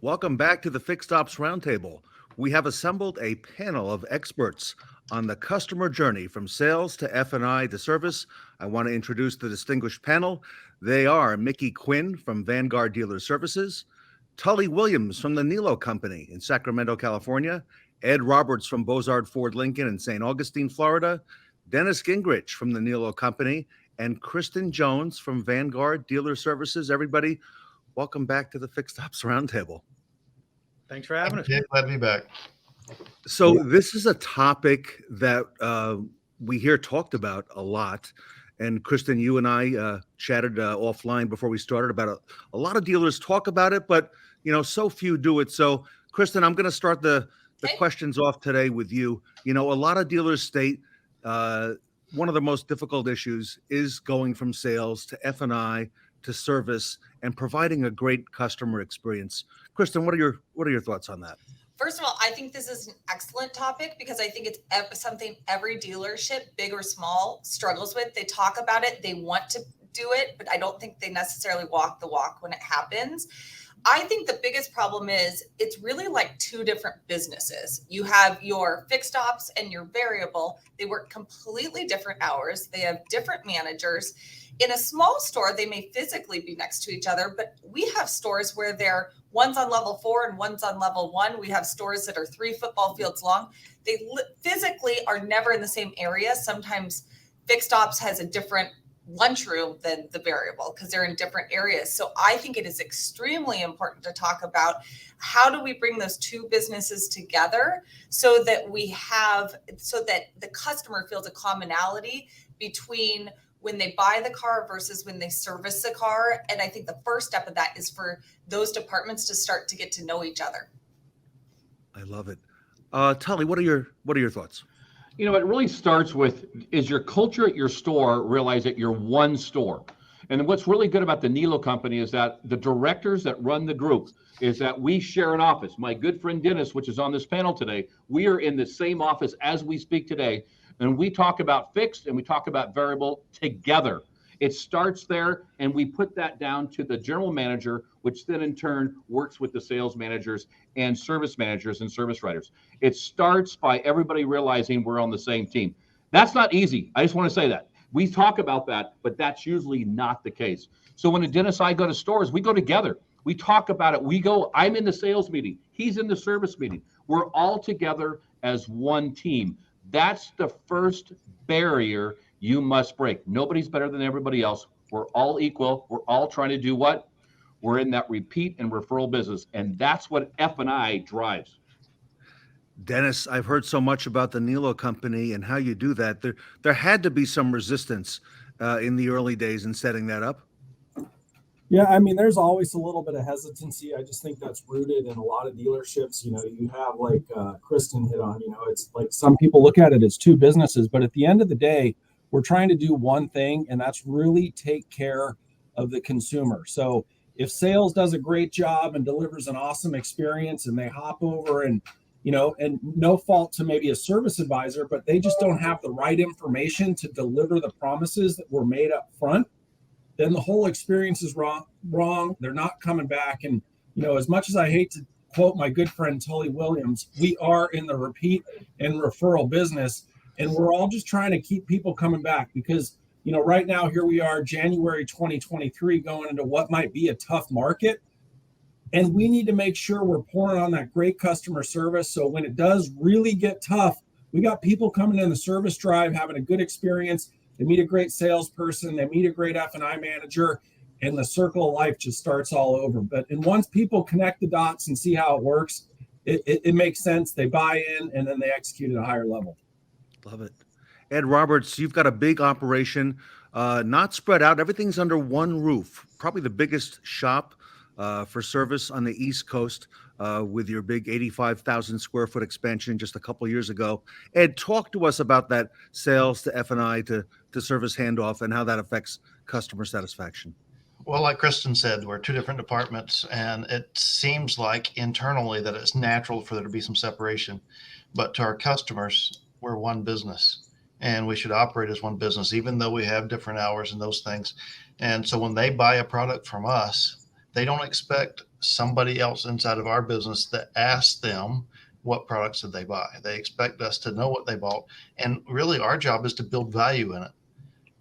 Welcome back to the Fixed Ops Roundtable. We have assembled a panel of experts on the customer journey from sales to F&I to service. I want to introduce the distinguished panel. They are Mickey Quinn from Vanguard Dealer Services, Tully Williams from the Nilo Company in Sacramento, California, Ed Roberts from Bozard Ford Lincoln in St. Augustine, Florida, Dennis Gingrich from the Nilo Company, and Kristen Jones from Vanguard Dealer Services. Everybody, welcome back to the Fixed Ops Roundtable. Thanks for having us. Yeah, glad to be back. So this is a topic that we hear talked about a lot. And Kristen, you and I chatted offline before we started about a lot of dealers talk about it, but so few do it. So Kristen, I'm going to start the questions off today with you. A lot of dealers state one of the most difficult issues is going from sales to F&I to service and providing a great customer experience. Kristen, what are your thoughts on that? First of all, I think this is an excellent topic because I think it's something every dealership, big or small, struggles with. They talk about it, they want to do it, but I don't think they necessarily walk the walk when it happens. I think the biggest problem is it's really like two different businesses. You have your fixed ops and your variable. They work completely different hours. They have different managers. In a small store, they may physically be next to each other, but we have stores where one's on level 4 and one's on level 1. We have stores that are 3 football fields long. They physically are never in the same area. Sometimes fixed ops has a different lunchroom than the variable because they're in different areas. So I think it is extremely important to talk about how do we bring those two businesses together so that the customer feels a commonality between when they buy the car versus when they service the car. And I think the first step of that is for those departments to start to get to know each other. I love it. Tully, what are your thoughts? It really starts with, is your culture at your store realize that you're one store? And what's really good about the Nilo Company is that the directors that run the group is that we share an office. My good friend Dennis, which is on this panel today, we are in the same office as we speak today. And we talk about fixed and we talk about variable together. It starts there, and we put that down to the general manager, which then in turn works with the sales managers and service managers and service writers. It starts by everybody realizing we're on the same team. That's not easy. I just want to say that. We talk about that, but that's usually not the case. So when Dennis and I go to stores, we go together. We talk about it. I'm in the sales meeting. He's in the service meeting. We're all together as one team. That's the first barrier you must break. Nobody's better than everybody else. We're all equal. We're all trying to do what? We're in that repeat and referral business, and that's what F&I drives. Dennis, I've heard so much about the Nilo Company and how you do that. There had to be some resistance in the early days in setting that up. Yeah, I mean, there's always a little bit of hesitancy. I just think that's rooted in a lot of dealerships. You have like Kristen hit on, it's like some people look at it as two businesses, but at the end of the day, we're trying to do one thing, and that's really take care of the consumer. So if sales does a great job and delivers an awesome experience and they hop over and no fault to maybe a service advisor, but they just don't have the right information to deliver the promises that were made up front, then the whole experience is wrong. They're not coming back. And, as much as I hate to quote my good friend Tully Williams, we are in the repeat and referral business, and we're all just trying to keep people coming back because, right now, here we are, January 2023, going into what might be a tough market. And we need to make sure we're pouring on that great customer service. So when it does really get tough, we got people coming in the service drive, having a good experience. They meet a great salesperson, they meet a great F&I manager, and the circle of life just starts all over. And once people connect the dots and see how it works, it makes sense. They buy in, and then they execute at a higher level. Love it. Ed Roberts, you've got a big operation, not spread out. Everything's under one roof. Probably the biggest shop for service on the East Coast with your big 85,000 square foot expansion just a couple of years ago. Ed, talk to us about that sales to F&I to service handoff and how that affects customer satisfaction. Well, like Kristen said, we're two different departments, and it seems like internally that it's natural for there to be some separation. But to our customers, we're one business, and we should operate as one business, even though we have different hours and those things. And so when they buy a product from us, they don't expect somebody else inside of our business that asks them what products did they buy. They expect us to know what they bought. And really our job is to build value in it,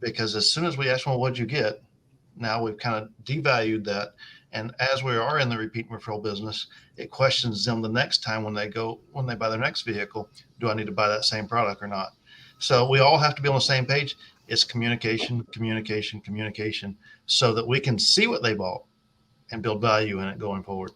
because as soon as we ask, well, what'd you get? Now we've kind of devalued that. And as we are in the repeat and referral business, it questions them the next time when they buy their next vehicle, do I need to buy that same product or not? So we all have to be on the same page. It's communication, communication, communication, so that we can see what they bought and build value in it going forward.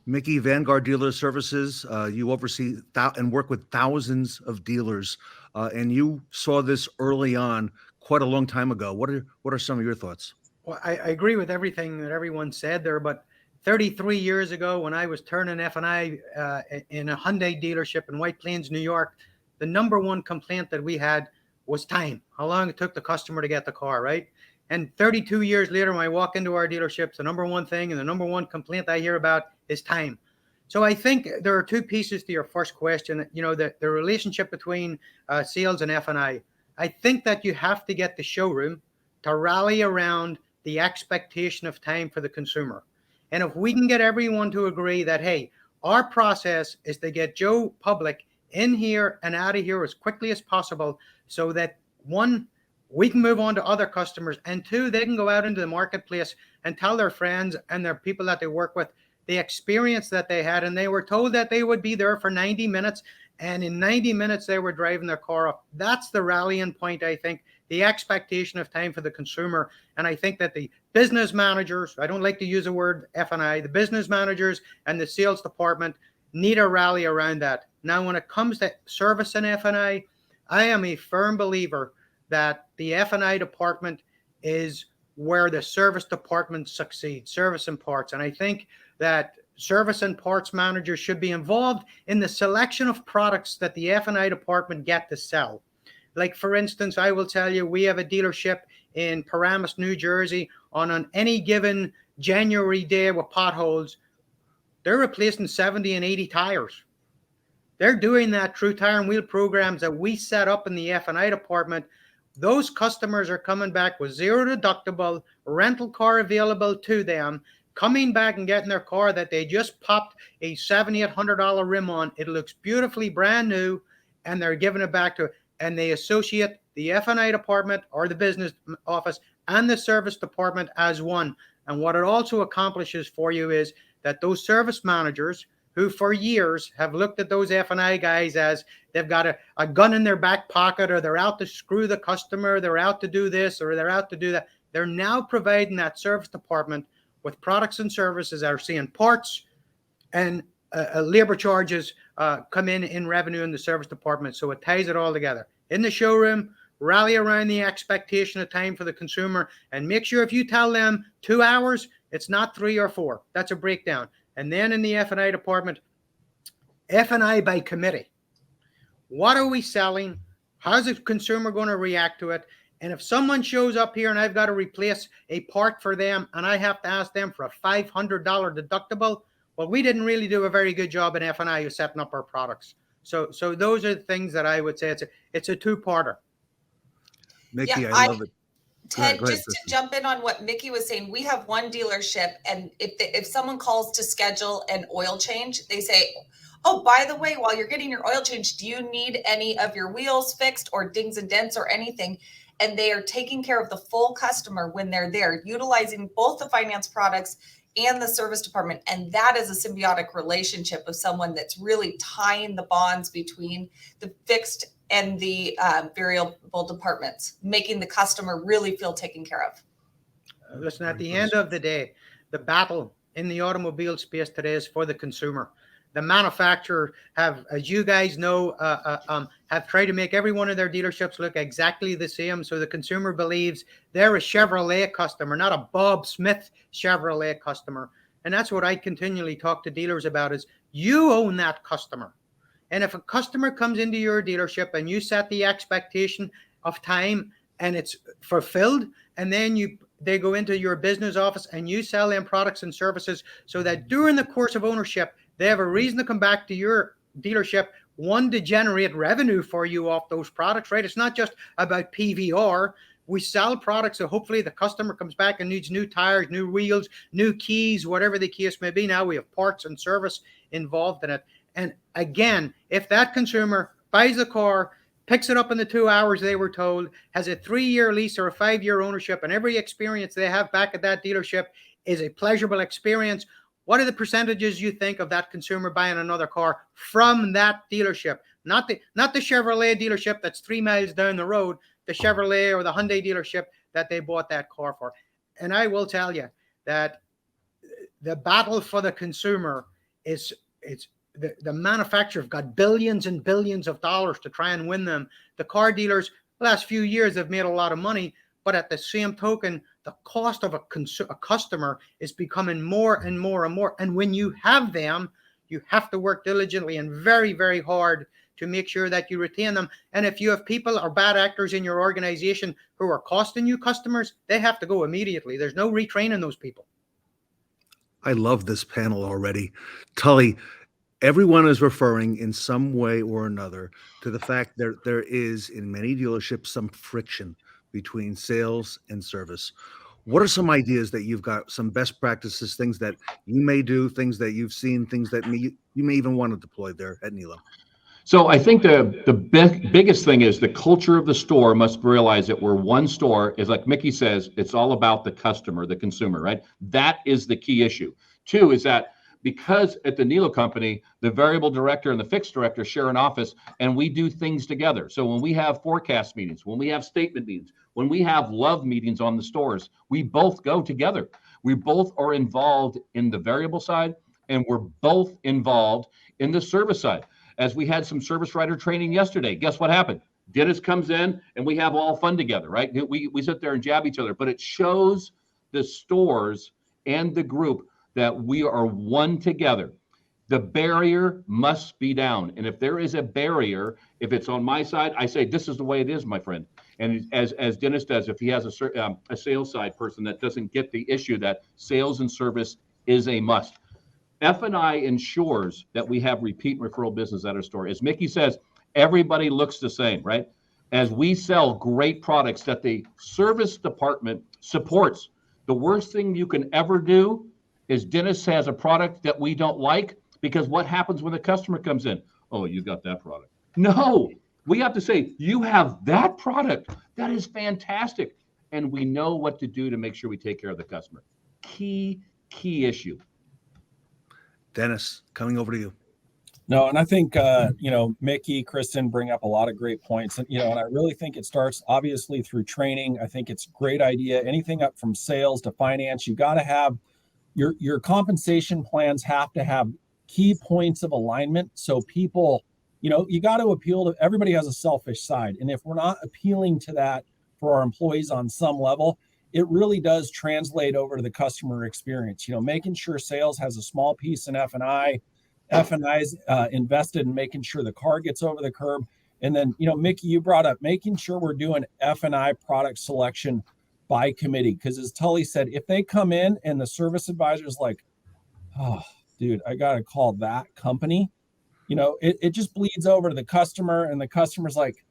Mickey, Vanguard Dealer Services, you oversee and work with thousands of dealers, and you saw this early on quite a long time ago. What are some of your thoughts? Well, I agree with everything that everyone said there, but 33 years ago when I was turning F&I in a Hyundai dealership in White Plains, New York, the number one complaint that we had was time, how long it took the customer to get the car, right? And 32 years later, when I walk into our dealerships, the number one thing and the number one complaint I hear about is time. So I think there are two pieces to your first question. You know, the relationship between sales and F&I. I think that you have to get the showroom to rally around the expectation of time for the consumer. And if we can get everyone to agree that, hey, our process is to get Joe Public in here and out of here as quickly as possible, so that one, we can move on to other customers, and two, they can go out into the marketplace and tell their friends and their people that they work with the experience that they had, and they were told that they would be there for 90 minutes, and in 90 minutes they were driving their car up. That's the rallying point, I think, the expectation of time for the consumer. And I think that the business managers, I don't like to use the word F&I, the business managers and the sales department need a rally around that. Now, when it comes to service and F&I, I am a firm believer that the F&I department is where the service department succeeds, service and parts. And I think that service and parts managers should be involved in the selection of products that the F&I department get to sell. Like, for instance, I will tell you, we have a dealership in Paramus, New Jersey. On any given January day with potholes, they're replacing 70 and 80 tires. They're doing that through tire and wheel programs that we set up in the F&I department. Those customers are coming back with zero deductible, rental car available to them, coming back and getting their car that they just popped a $7,800 rim on. It looks beautifully brand new, and they're giving it back to, and they associate the F&I department or the business office and the service department as one. And what it also accomplishes for you is that those service managers who for years have looked at those F&I guys as they've got a gun in their back pocket, or they're out to screw the customer, they're out to do this, or they're out to do that. They're now providing that service department with products and services that are seeing parts and labor charges come in revenue in the service department. So it ties it all together. In the showroom, rally around the expectation of time for the consumer, and make sure if you tell them 2 hours, it's not 3 or 4. That's a breakdown. And then in the F&I department, F&I by committee. What are we selling? How's the consumer going to react to it? And if someone shows up here and I've got to replace a part for them and I have to ask them for a $500 deductible, well, we didn't really do a very good job in F&I of setting up our products. So those are the things that I would say it's a two-parter. Mickey, Yeah, I love it. Ted, Go ahead, just to Kristen. jump in on what Mickey was saying, we have one dealership, and if someone calls to schedule an oil change, they say, oh, by the way, while you're getting your oil change, do you need any of your wheels fixed or dings and dents or anything? And they are taking care of the full customer when they're there, utilizing both the finance products and the service department. And that is a symbiotic relationship of someone that's really tying the bonds between the fixed and the variable departments, making the customer really feel taken care of. Listen, at the end of the day, the battle in the automobile space today is for the consumer. The manufacturer have, as you guys know, have tried to make every one of their dealerships look exactly the same, so the consumer believes they're a Chevrolet customer, not a Bob Smith Chevrolet customer. And that's what I continually talk to dealers about, is you own that customer. And if a customer comes into your dealership and you set the expectation of time and it's fulfilled, and then they go into your business office and you sell them products and services so that during the course of ownership, they have a reason to come back to your dealership, one, to generate revenue for you off those products, right? It's not just about PVR. We sell products, so hopefully the customer comes back and needs new tires, new wheels, new keys, whatever the case may be. Now we have parts and service involved in it. And again, if that consumer buys a car, picks it up in the 2 hours they were told, has a 3-year lease or a 5-year ownership, and every experience they have back at that dealership is a pleasurable experience, what are the percentages you think of that consumer buying another car from that dealership? Not the Chevrolet dealership that's 3 miles down the road, the Chevrolet or the Hyundai dealership that they bought that car for. And I will tell you that the battle for the consumer is the manufacturer have got billions and billions of dollars to try and win them. The car dealers, the last few years, have made a lot of money, but at the same token, the cost of a customer is becoming more and more and more. And when you have them, you have to work diligently and very, very hard to make sure that you retain them. And if you have people or bad actors in your organization who are costing you customers, they have to go immediately. There's no retraining those people. I love this panel already. Tully, everyone is referring in some way or another to the fact that there is in many dealerships some friction between sales and service. What are some ideas that you've got, some best practices, things that you may do, things that you've seen, things that you may even want to deploy there at Nilo? So I think the biggest thing is the culture of the store must realize that we're one store. Is like Mickey says, it's all about the customer, the consumer, right? That is the key issue. 2 is that because at the Nilo company, the variable director and the fixed director share an office and we do things together. So when we have forecast meetings, when we have statement meetings, when we have love meetings on the stores, we both go together. We both are involved in the variable side and we're both involved in the service side. As we had some service writer training yesterday, guess what happened? Dennis comes in and we have all fun together, right? We sit there and jab each other, but it shows the stores and the group that we are one together. The barrier must be down. And if there is a barrier, if it's on my side, I say, this is the way it is, my friend. And as Dennis does, if he has a sales side person that doesn't get the issue that sales and service is a must. F&I ensures that we have repeat referral business at our store. As Mickey says, everybody looks the same, right? As we sell great products that the service department supports, the worst thing you can ever do is Dennis has a product that we don't like, because what happens when the customer comes in? Oh, you got that product. No, we have to say, you have that product. That is fantastic. And we know what to do to make sure we take care of the customer. Key issue. Dennis, coming over to you. No, and I think, Mickey, Kristen bring up a lot of great points. And, and I really think it starts obviously through training. I think it's a great idea. Anything up from sales to finance, you got to have your compensation plans have to have key points of alignment. So people, you got to appeal to, everybody has a selfish side. And if we're not appealing to that for our employees on some level, it really does translate over to the customer experience. Making sure sales has a small piece in F&I. F&I's invested in making sure the car gets over the curb. And then, Mickey, you brought up making sure we're doing F&I product selection by committee. Because as Tully said, if they come in and the service advisor's like, oh, dude, I got to call that company, it just bleeds over to the customer, and the customer's like,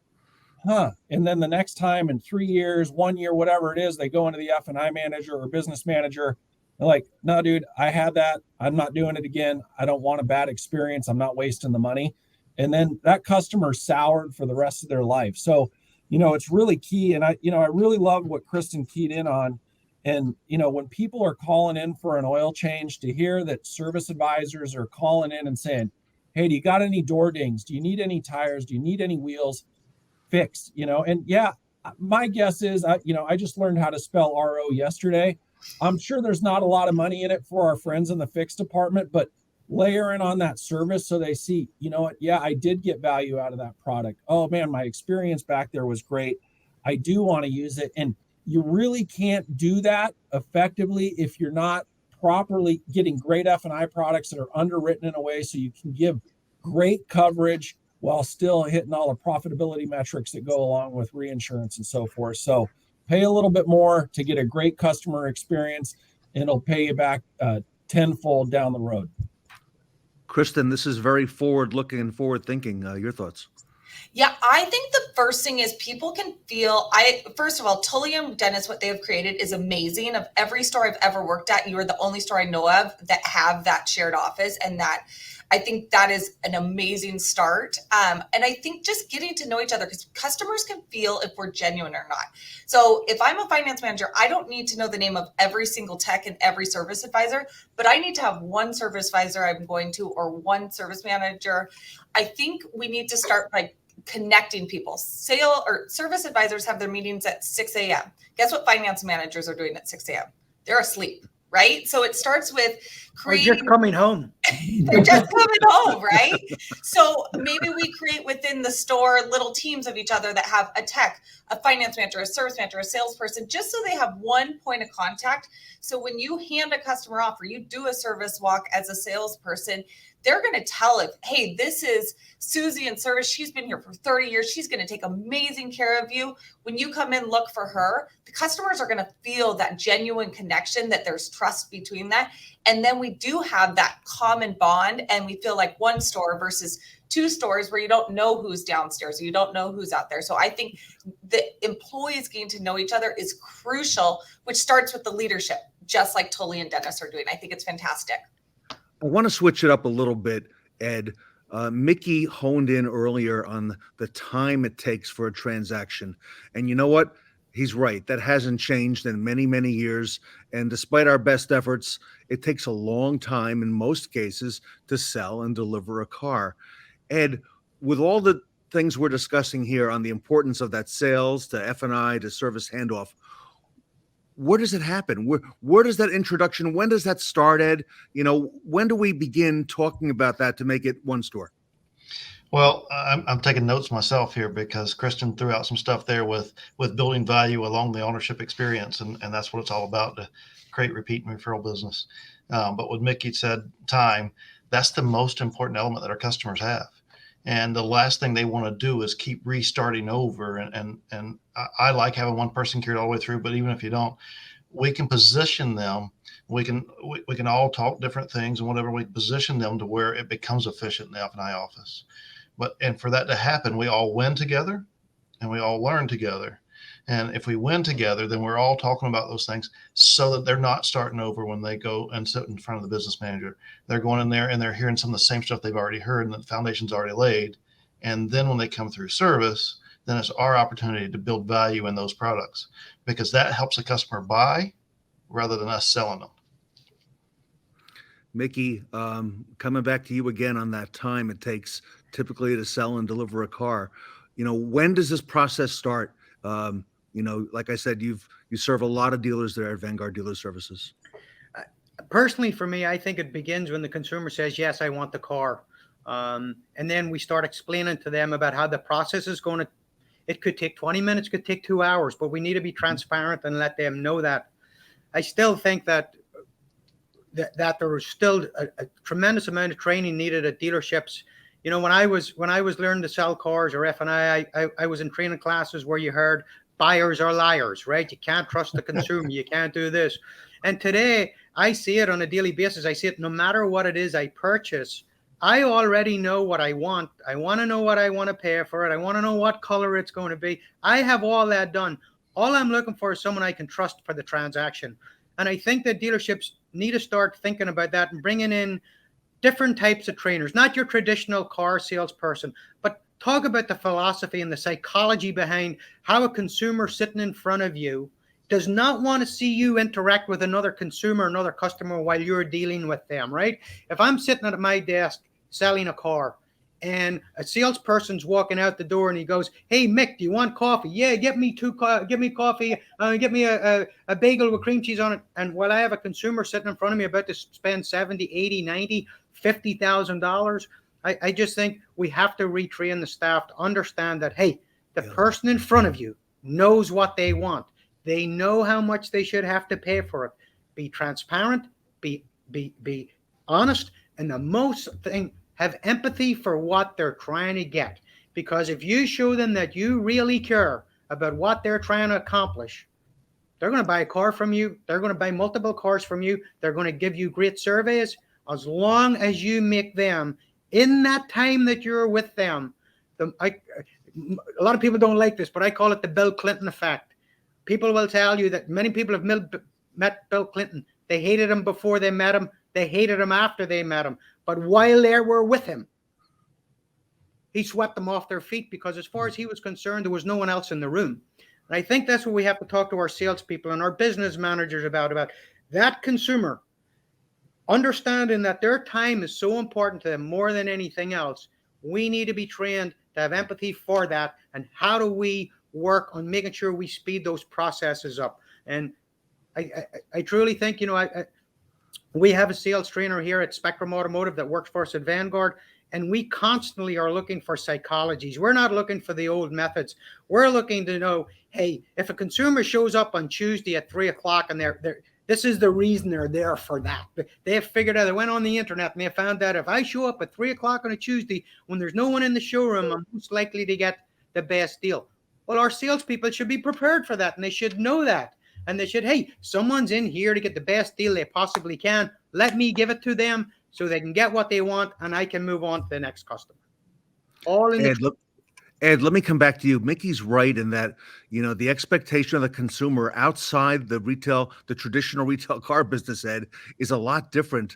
huh. And then the next time in 3 years, 1 year, whatever it is, they go into the F&I manager or business manager. They're like, no, dude, I had that. I'm not doing it again. I don't want a bad experience. I'm not wasting the money. And then that customer's soured for the rest of their life. So, it's really key. And I really love what Kristen keyed in on. And, when people are calling in for an oil change, to hear that service advisors are calling in and saying, hey, do you got any door dings? Do you need any tires? Do you need any wheels fixed? And yeah, my guess is, I just learned how to spell RO yesterday. I'm sure there's not a lot of money in it for our friends in the fixed department, but layering on that service so they see, yeah, I did get value out of that product. Oh man, my experience back there was great. I do want to use it. And you really can't do that effectively if you're not properly getting great F&I products that are underwritten in a way so you can give great coverage while still hitting all the profitability metrics that go along with reinsurance and so forth. So pay a little bit more to get a great customer experience, and it'll pay you back tenfold down the road. Kristen, this is very forward-looking and forward-thinking. Your thoughts? Yeah, I think the first thing is people can feel, first of all, Tully and Dennis, what they have created is amazing. Of every store I've ever worked at, you are the only store I know of that have that shared office. And that, I think that is an amazing start. And I think just getting to know each other, because customers can feel if we're genuine or not. So if I'm a finance manager, I don't need to know the name of every single tech and every service advisor, but I need to have one service advisor I'm going to, or one service manager. I think we need to start by connecting people. Sale or service advisors have their meetings at 6 a.m. Guess what finance managers are doing at 6 a.m.? They're asleep, right? So it starts with Or just coming home. They're just coming home, right? So maybe we create within the store little teams of each other that have a tech, a finance manager, a service manager, a salesperson, just so they have one point of contact. So when you hand a customer off or you do a service walk as a salesperson, they're going to tell it, hey, this is Susie in service. She's been here for 30 years. She's going to take amazing care of you. When you come in, look for her. The customers are going to feel that genuine connection, that there's trust between that. And then we do have that common bond, and we feel like one store versus two stores where you don't know who's downstairs, you don't know who's out there. So I think the employees getting to know each other is crucial, which starts with the leadership, just like Tully and Dennis are doing. I think it's fantastic. I want to switch it up a little bit, Ed. Mickey honed in earlier on the time it takes for a transaction. And you know what? He's right. That hasn't changed in many, many years. And despite our best efforts, it takes a long time in most cases to sell and deliver a car. Ed, with all the things we're discussing here on the importance of that sales to F&I to service handoff, where does it happen? Where does that introduction, when does that start, Ed? You know, when do we begin talking about that to make it one store? Well, I'm taking notes myself here because Kristen threw out some stuff there with building value along the ownership experience, and that's what it's all about, to create repeat and referral business. But what Mickey said, time, that's the most important element that our customers have. And the last thing they want to do is keep restarting over. And I like having one person carried all the way through, but even if you don't, we can position them. We can all talk different things and whatever, we position them to where it becomes efficient in the F&I office. And for that to happen, we all win together and we all learn together. And if we win together, then we're all talking about those things so that they're not starting over when they go and sit in front of the business manager. They're going in there and they're hearing some of the same stuff they've already heard and the foundation's already laid. And then when they come through service, then it's our opportunity to build value in those products, because that helps the customer buy rather than us selling them. Mickey, coming back to you again on that time it takes typically to sell and deliver a car. You know, when does this process start? You know, like I said, you serve a lot of dealers there at Vanguard Dealer Services. Personally, for me, I think it begins when the consumer says, yes, I want the car. And then we start explaining to them about how the process is going to, it could take 20 minutes, could take 2 hours, but we need to be transparent and let them know that. I still think that there was still a tremendous amount of training needed at dealerships. You know, when I was learning to sell cars or F&I was in training classes where you heard buyers are liars, right? You can't trust the consumer. You can't do this. And today I see it on a daily basis. I see it no matter what it is I purchase. I already know what I want. I want to know what I want to pay for it. I want to know what color it's going to be. I have all that done. All I'm looking for is someone I can trust for the transaction. And I think that dealerships need to start thinking about that and bringing in different types of trainers, not your traditional car salesperson, but talk about the philosophy and the psychology behind how a consumer sitting in front of you does not want to see you interact with another consumer, another customer while you're dealing with them, right? If I'm sitting at my desk selling a car and a salesperson's walking out the door and he goes, hey, Mick, do you want coffee? Yeah, get me coffee. Get me a bagel with cream cheese on it. And while I have a consumer sitting in front of me about to spend $70, $80, $90, $50,000, I just think we have to retrain the staff to understand that, hey, the person in front of you knows what they want. They know how much they should have to pay for it. Be transparent, be honest, and the most thing, have empathy for what they're trying to get. Because if you show them that you really care about what they're trying to accomplish, they're going to buy a car from you. They're going to buy multiple cars from you. They're going to give you great surveys as long as you make them, in that time that you're with them, A lot of people don't like this, but I call it the Bill Clinton effect. People will tell you that many people have met Bill Clinton. They hated him before they met him. They hated him after they met him. But while they were with him, he swept them off their feet, because as far as he was concerned, there was no one else in the room. And I think that's what we have to talk to our salespeople and our business managers about that consumer, understanding that their time is so important to them more than anything else. We need to be trained to have empathy for that. And how do we work on making sure we speed those processes up? And I truly think, we have a sales trainer here at Spectrum Automotive that works for us at Vanguard, and we constantly are looking for psychologies. We're not looking for the old methods. We're looking to know, hey, if a consumer shows up on Tuesday at 3:00 and this is the reason they're there for that. They have figured out, they went on the internet and they found out if I show up at 3:00 on a Tuesday when there's no one in the showroom, I'm most likely to get the best deal. Well, our salespeople should be prepared for that, and they should know that. And they should, hey, someone's in here to get the best deal they possibly can. Let me give it to them so they can get what they want, and I can move on to the next customer. All in Ed, let me come back to you. Mickey's right in that, the expectation of the consumer outside the traditional retail car business, Ed, is a lot different.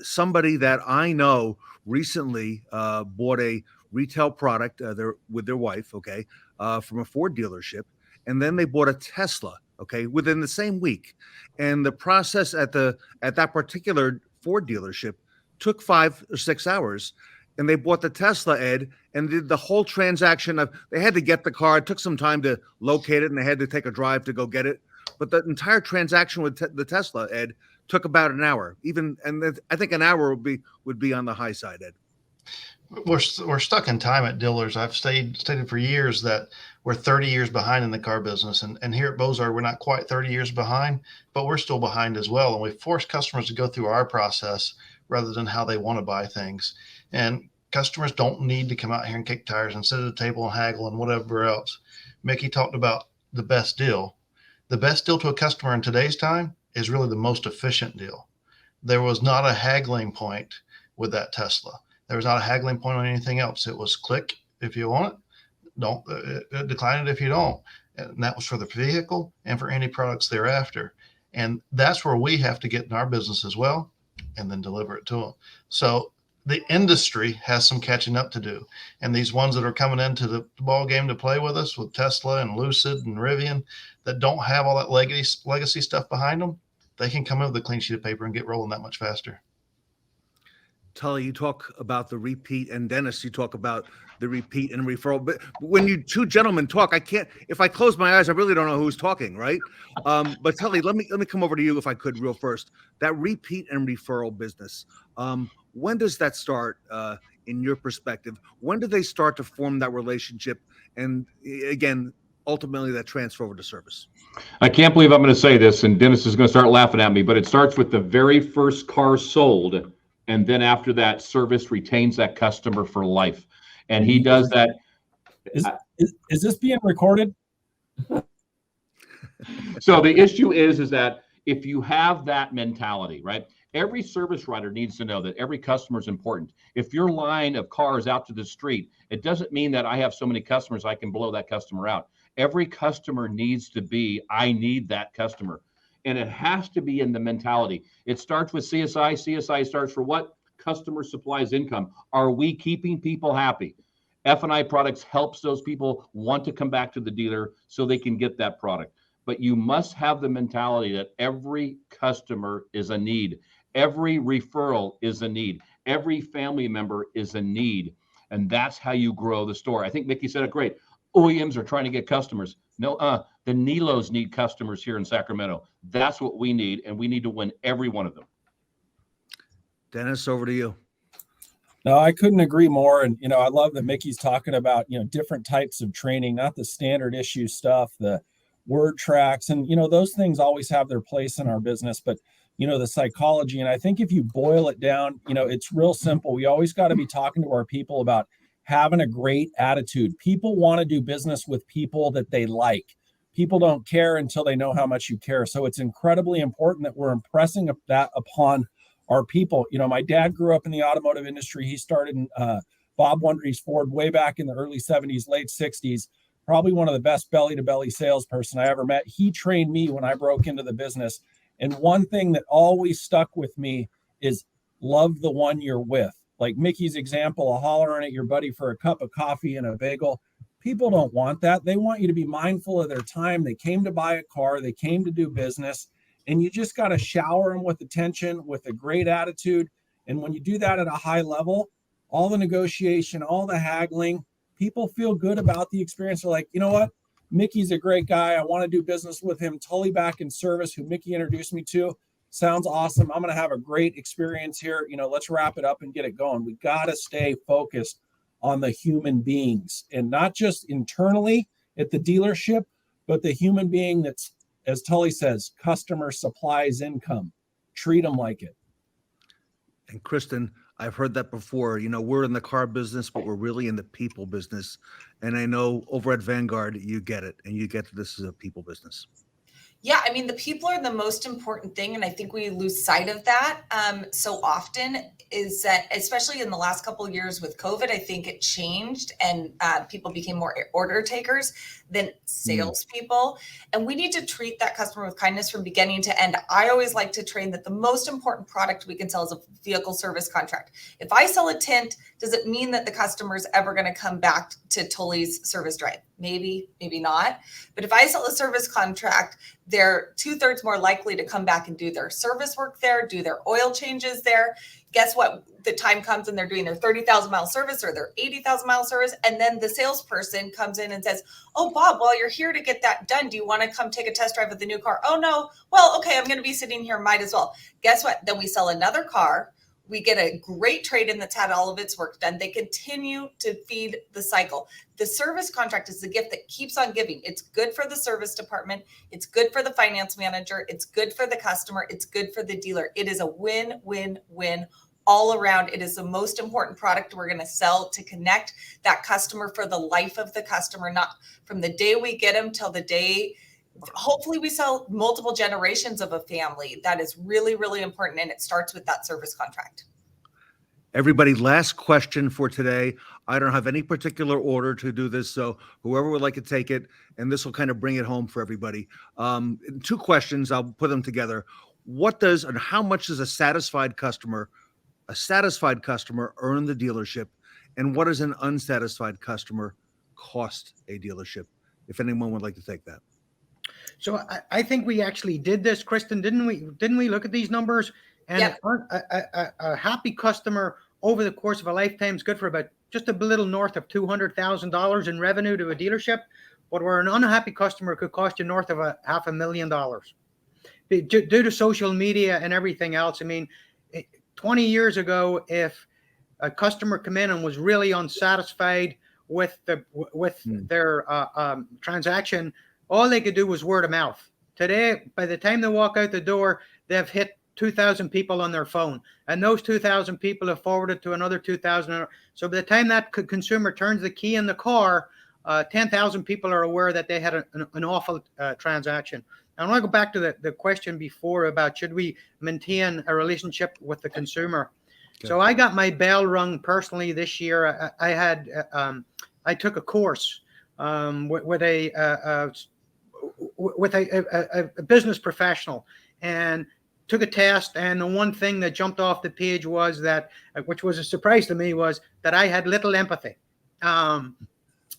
Somebody that I know recently bought a retail product with their wife, okay, from a Ford dealership, and then they bought a Tesla, okay, within the same week. And the process at that particular Ford dealership took 5 or 6 hours. And they bought the Tesla, Ed, and did the whole transaction they had to get the car. It took some time to locate it, and they had to take a drive to go get it. But the entire transaction with the Tesla, Ed, took about an hour. I think an hour would be on the high side, Ed. We're stuck in time at dealers. I've stated for years that we're 30 years behind in the car business. And here at Bozar, we're not quite 30 years behind, but we're still behind as well. And we force customers to go through our process rather than how they want to buy things. And customers don't need to come out here and kick tires and sit at a table and haggle and whatever else. Mickey talked about the best deal. The best deal to a customer in today's time is really the most efficient deal. There was not a haggling point with that Tesla. There was not a haggling point on anything else. It was click if you want it, don't decline it if you don't. And that was for the vehicle and for any products thereafter. And that's where we have to get in our business as well, and then deliver it to them. So the industry has some catching up to do. And these ones that are coming into the ball game to play with us with Tesla and Lucid and Rivian that don't have all that legacy stuff behind them, they can come in with a clean sheet of paper and get rolling that much faster. Tully, you talk about the repeat, and Dennis, you talk about the repeat and referral. But when you two gentlemen talk, I can't. If I close my eyes, I really don't know who's talking, right? But Tully, let me come over to you if I could, real first. That repeat and referral business. When does that start, in your perspective? When do they start to form that relationship, and again, ultimately that transfer over to service? I can't believe I'm going to say this, and Dennis is going to start laughing at me, but it starts with the very first car sold. And then after that, service retains that customer for life. And he does that. Is this being recorded? So the issue is that if you have that mentality, right? Every service writer needs to know that every customer is important. If your line of cars out to the street, it doesn't mean that I have so many customers I can blow that customer out. Every customer needs to be, I need that customer. And it has to be in the mentality. It starts with CSI. CSI starts for what? Customer supplies income. Are we keeping people happy? F&I Products helps those people want to come back to the dealer so they can get that product. But you must have the mentality that every customer is a need. Every referral is a need. Every family member is a need. And that's how you grow the store. I think Mickey said it great. OEMs are trying to get customers. No, the Nilos need customers here in Sacramento. That's what we need, and we need to win every one of them. Dennis, over to you. No, I couldn't agree more. And, I love that Mickey's talking about, different types of training, not the standard issue stuff, the word tracks. And, those things always have their place in our business. But, the psychology. And I think if you boil it down, it's real simple. We always got to be talking to our people about having a great attitude. People want to do business with people that they like. People don't care until they know how much you care. So it's incredibly important that we're impressing that upon our people. My dad grew up in the automotive industry. He started in Bob Wondry's Ford way back in the early 70s, late 60s, probably one of the best belly-to-belly salesperson I ever met. He trained me when I broke into the business. And one thing that always stuck with me is love the one you're with. Like Mickey's example of hollering at your buddy for a cup of coffee and a bagel. People don't want that. They want you to be mindful of their time. They came to buy a car. They came to do business. And you just got to shower them with attention, with a great attitude. And when you do that at a high level, all the negotiation, all the haggling, people feel good about the experience. They're like, you know what? Mickey's a great guy. I want to do business with him. Tully back in service, who Mickey introduced me to. Sounds awesome. I'm going to have a great experience here. Let's wrap it up and get it going. We got to stay focused on the human beings, and not just internally at the dealership, but the human being that's, as Tully says, customer supplies income. Treat them like it. And Kristen, I've heard that before. We're in the car business, but we're really in the people business. And I know over at Vanguard, you get it, and you get that this is a people business. Yeah, I mean, the people are the most important thing, and I think we lose sight of that so often, is that, especially in the last couple of years with COVID, I think it changed, and people became more order takers than salespeople. And we need to treat that customer with kindness from beginning to end. I always like to train that the most important product we can sell is a vehicle service contract. If I sell a tint, does it mean that the customer is ever going to come back to Tully's service drive? Maybe, maybe not. But if I sell a service contract, they're 2/3 more likely to come back and do their service work there, do their oil changes there. Guess what? The time comes and they're doing their 30,000 mile service or their 80,000 mile service. And then the salesperson comes in and says, oh, Bob, while you're here to get that done, do you want to come take a test drive of the new car? Oh, no. Well, okay, I'm going to be sitting here. Might as well. Guess what? Then we sell another car. We get a great trade-in that's had all of its work done. They continue to feed the cycle. The service contract is the gift that keeps on giving. It's good for the service department. It's good for the finance manager. It's good for the customer. It's good for the dealer. It is a win-win-win all around. It is the most important product we're going to sell to connect that customer for the life of the customer, not from the day we get them till the day. Hopefully we sell multiple generations of a family. That is really, really important. And it starts with that service contract. Everybody, last question for today. I don't have any particular order to do this, so whoever would like to take it, and this will kind of bring it home for everybody. 2 questions, I'll put them together. What does and how much does a satisfied customer earn the dealership? And what does an unsatisfied customer cost a dealership? If anyone would like to take that. So I think we actually did this, Kristen, didn't we? Didn't we look at these numbers? And Yep. a happy customer over the course of a lifetime is good for about just a little north of $200,000 in revenue to a dealership. But where an unhappy customer could cost you north of $500,000 due to social media and everything else. I mean, 20 years ago, if a customer come in and was really unsatisfied with their transaction, all they could do was word of mouth. Today, by the time they walk out the door, they've hit 2,000 people on their phone, and those 2,000 people have forwarded to another 2,000. So by the time that consumer turns the key in the car, 10,000 people are aware that they had an awful transaction. I want to go back to the question before about should we maintain a relationship with the consumer. Okay. So I got my bell rung personally this year. I took a course with a business professional and took a test. And the one thing that jumped off the page was that, which was a surprise to me, was that I had little empathy.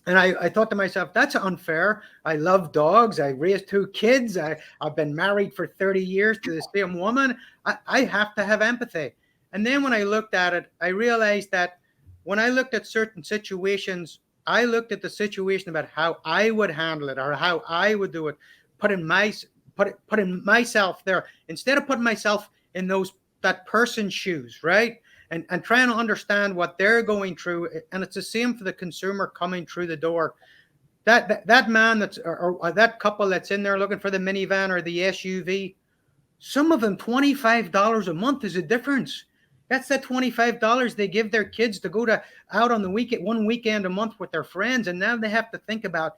And I thought to myself, that's unfair. I love dogs. I raised 2 kids. I've been married for 30 years to the same woman. I have to have empathy. And then when I looked at it, I realized that when I looked at certain situations, I looked at the situation about how I would handle it or how I would do it, putting myself there instead of putting myself in that person's shoes, right? And trying to understand what they're going through. And it's the same for the consumer coming through the door. That man or that couple that's in there looking for the minivan or the SUV, some of them $25 a month is a difference. That's that $25 they give their kids to go out on the weekend, one weekend a month with their friends. And now they have to think about,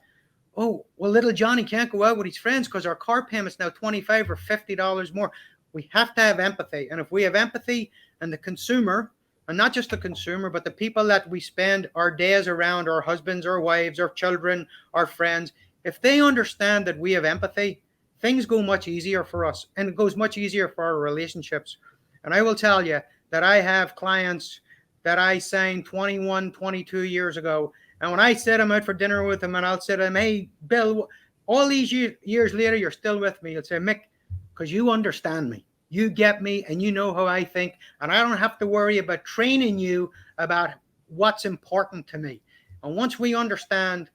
oh, well, little Johnny can't go out with his friends because our car payment's now $25 or $50 more. We have to have empathy. And if we have empathy and the consumer and not just the consumer, but the people that we spend our days around, our husbands, our wives, our children, our friends, if they understand that we have empathy, things go much easier for us, and it goes much easier for our relationships. And I will tell you that I have clients that I signed 21, 22 years ago. And when I sit them out for dinner with them, and I'll say to them, hey, Bill, all these years later, you're still with me. You'll say, Mick, because you understand me. You get me, and you know how I think. And I don't have to worry about training you about what's important to me. And once we understand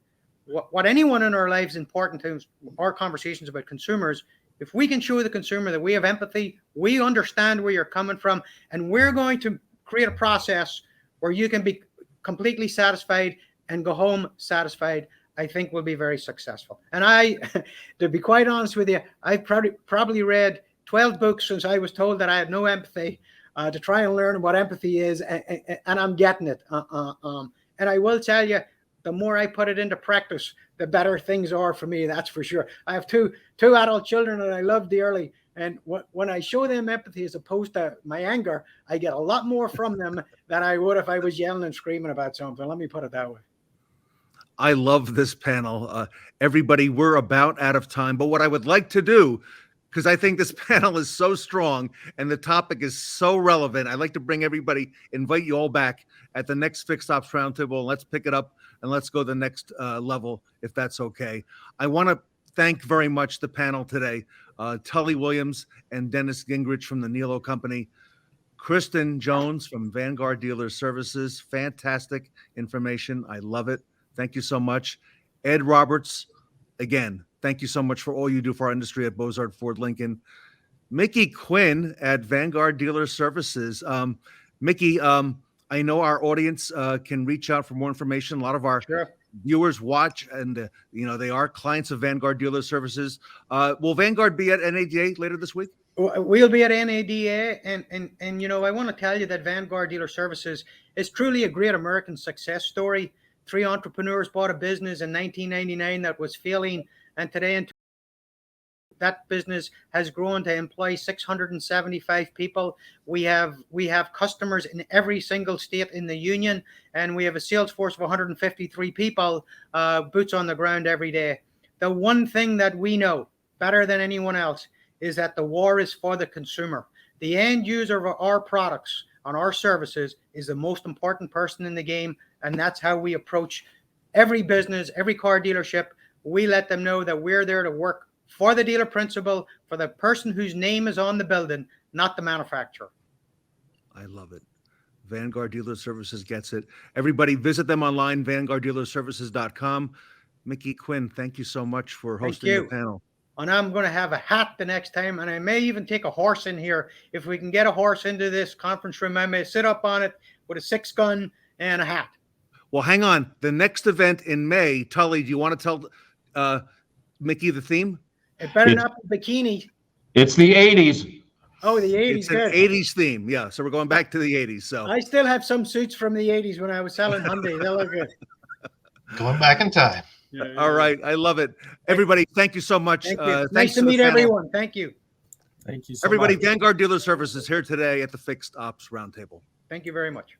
what anyone in our lives is important to, our conversations about consumers, if we can show the consumer that we have empathy, we understand where you're coming from, and we're going to create a process where you can be completely satisfied and go home satisfied, I think we'll be very successful. And I, to be quite honest with you, I've probably read 12 books since I was told that I had no empathy, to try and learn what empathy is, and I'm getting it. And I will tell you, the more I put it into practice, the better things are for me. That's for sure. I have two adult children that I love dearly. And when I show them empathy as opposed to my anger, I get a lot more from them than I would if I was yelling and screaming about something. Let me put it that way. I love this panel. Everybody, we're about out of time. But what I would like to do, because I think this panel is so strong and the topic is so relevant, I'd like to bring everybody, invite you all back at the next Fixed Ops Roundtable. Let's pick it up and let's go to the next level, if that's okay. I want to thank very much the panel today, Tully Williams and Dennis Gingrich from the Nilo Company, Kristen Jones from Vanguard Dealer Services. Fantastic information. I love it. Thank you so much. Ed Roberts, again, thank you so much for all you do for our industry at Bozard Ford Lincoln. Mickey Quinn at Vanguard Dealer Services. Mickey, I know our audience can reach out for more information. A lot of our viewers watch, and they are clients of Vanguard Dealer Services. Will Vanguard be at NADA later this week? We'll be at NADA, and I want to tell you that Vanguard Dealer Services is truly a great American success story. 3 entrepreneurs bought a business in 1999 that was failing, and today that business has grown to employ 675 people. We have customers in every single state in the union, and we have a sales force of 153 people, boots on the ground every day. The one thing that we know better than anyone else is that the war is for the consumer. The end user of our products and our services is the most important person in the game, and that's how we approach every business, every car dealership. We let them know that we're there to work for the dealer principal, for the person whose name is on the building, not the manufacturer. I love it. Vanguard Dealer Services gets it. Everybody visit them online, vanguarddealerservices.com. Mickey Quinn, thank you so much for hosting the panel. And I'm going to have a hat the next time, and I may even take a horse in here. If we can get a horse into this conference room, I may sit up on it with a 6-gun and a hat. Well, hang on. The next event in May, Tully, do you want to tell Mickey the theme? It better not be bikini. It's the 80s. Oh, the 80s. It's an 80s theme. Yeah, so we're going back to the 80s. So I still have some suits from the 80s when I was selling Hyundai. They look good. Going back in time. All right. I love it. Everybody, thank you so much. Thank you. Nice to meet everyone. Thank you. Thank you so Everybody, much. Vanguard Dealer Services here today at the Fixed Ops Roundtable. Thank you very much.